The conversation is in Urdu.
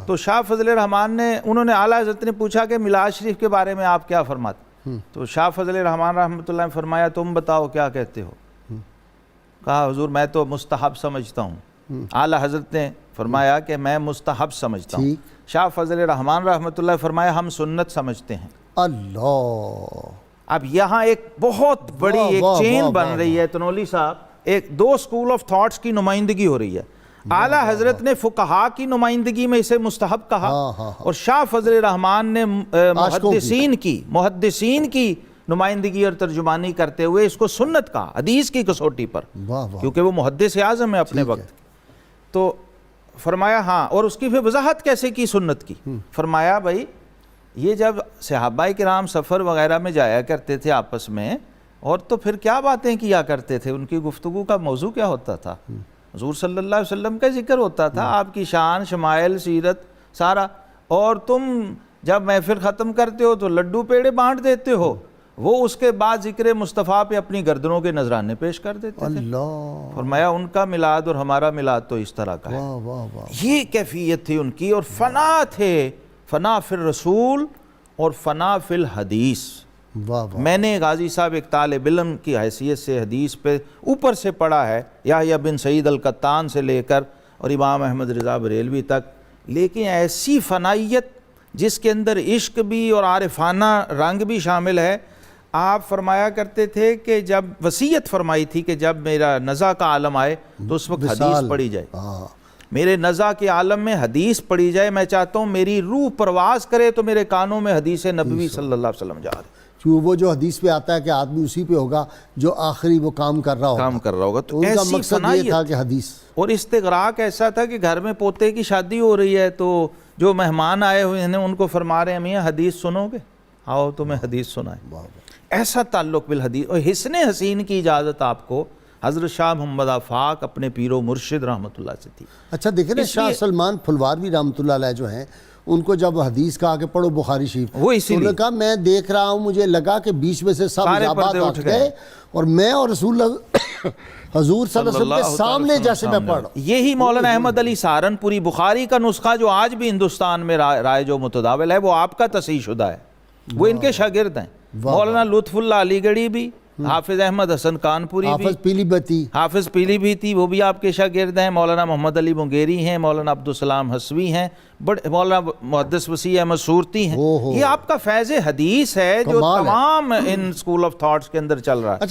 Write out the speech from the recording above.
تو شاہ فضل رحمان نے انہوں نے اعلیٰ حضرت نے پوچھا کہ میلاد شریف کے بارے میں آپ کیا فرماتے؟ تو شاہ فضل رحمان رحمۃ اللہ نے فرمایا تم بتاؤ کیا کہتے ہو؟ کہا حضور میں تو مستحب سمجھتا ہوں۔ اعلیٰ حضرت نے فرمایا کہ میں مستحب سمجھتا ہوں۔ شاہ فضل رحمان رحمۃ اللہ نے فرمایا ہم سنت سمجھتے ہیں۔ اللہ، اب یہاں ایک بہت بڑی ایک چین بن رہی ہے تنولی صاحب، ایک دو سکول آف تھاٹس کی نمائندگی ہو رہی ہے۔ اعلیٰ حضرت نے فقہا کی نمائندگی میں اسے مستحب کہا، اور شاہ فضل رحمان نے محدثین کی نمائندگی اور ترجمانی کرتے ہوئے اس کو سنت کہا، حدیث کی کسوٹی پر، کیونکہ وہ محدث اعظم ہے اپنے وقت۔ تو فرمایا ہاں، اور اس کی پھر وضاحت کیسے کی سنت کی؟ فرمایا بھائی یہ جب صحابہ کرام سفر وغیرہ میں جایا کرتے تھے آپس میں، اور تو پھر کیا باتیں کیا کرتے تھے، ان کی گفتگو کا موضوع کیا ہوتا تھا؟ حضور صلی اللہ علیہ وسلم کا ذکر ہوتا تھا، آپ کی شان، شمائل، سیرت سارا، اور تم جب محفل ختم کرتے ہو تو لڈو پیڑے بانٹ دیتے ہو، وہ اس کے بعد ذکر مصطفیٰ پہ اپنی گردنوں کے نذرانے پیش کر دیتے تھے۔ فرمایا ان کا میلاد اور ہمارا میلاد تو اس طرح کا ہے۔ یہ کیفیت تھی ان کی، اور فنا تھے، فنا فی الرسول اور فنا فی الحدیث۔ میں نے غازی صاحب ایک طالب علم کی حیثیت سے حدیث پہ اوپر سے پڑھا ہے، یحییٰ بن سعید القطان سے لے کر اور امام احمد رضا بریلوی تک، لیکن ایسی فنائیت جس کے اندر عشق بھی اور عارفانہ رنگ بھی شامل ہے۔ آپ فرمایا کرتے تھے کہ جب وصیت فرمائی تھی کہ جب میرا نزع کا عالم آئے تو اس وقت حدیث پڑھی جائے، میرے نزع کے عالم میں حدیث پڑھی جائے، میں چاہتا ہوں میری روح پرواز کرے تو میرے کانوں میں حدیث نبوی صلی اللہ علیہ وسلم جا رہے، کیوں وہ جو حدیث پہ آتا ہے کہ آدمی اسی پہ ہوگا جو آخری وہ کام کر رہا ہوگا، تو ان کا مقصد یہ تھا کہ حدیث، اور استغراق ایسا تھا کہ گھر میں پوتے کی شادی ہو رہی ہے تو جو مہمان آئے ہوئے ہیں ان کو فرما رہے ہیں میاں حدیث سنو گے، آؤ تمہیں حدیث سنائیں۔ ایسا تعلق بالحدیث، اور حسن حسین کی اجازت آپ کو حضرت شاہ محمد آفاق اپنے پیر و مرشد رحمۃ اللہ سے تھی۔ اچھا دیکھیں نا، شاہ سلمان پھلواروی رحمۃ اللہ علیہ جو ہیں، ان کو جب حدیث کہا کہ پڑھو بخاری شریف، انہوں نے کہا میں دیکھ رہا ہوں، مجھے لگا کہ بیچ میں سے سب اجابات اٹھ گئے اور میں اور رسول اللہ حضور صلی اللہ علیہ وسلم کے سامنے جیسے میں پڑھ رہا ہوں۔ یہی مولانا احمد علی سہارنپوری بخاری کا نسخہ جو آج بھی ہندوستان میں رائج و متداول ہے، وہ آپ کا تصحیح شدہ ہے، وہ ان کے شاگرد ہیں۔ مولانا لطف اللہ علی گڑھی بھی، حافظ احمد حسن کانپوری بھی، حافظ پیلی بھیتی وہ بھی آپ کے شاگرد ہیں، مولانا محمد علی منگیری ہیں، مولانا عبدالسلام حسوی ہیں، مولانا محدث وسیع احمد صورتی ہیں۔ یہ آپ کا فیض حدیث ہے جو تمام ان سکول آف تھاٹس کے اندر چل رہا ہے۔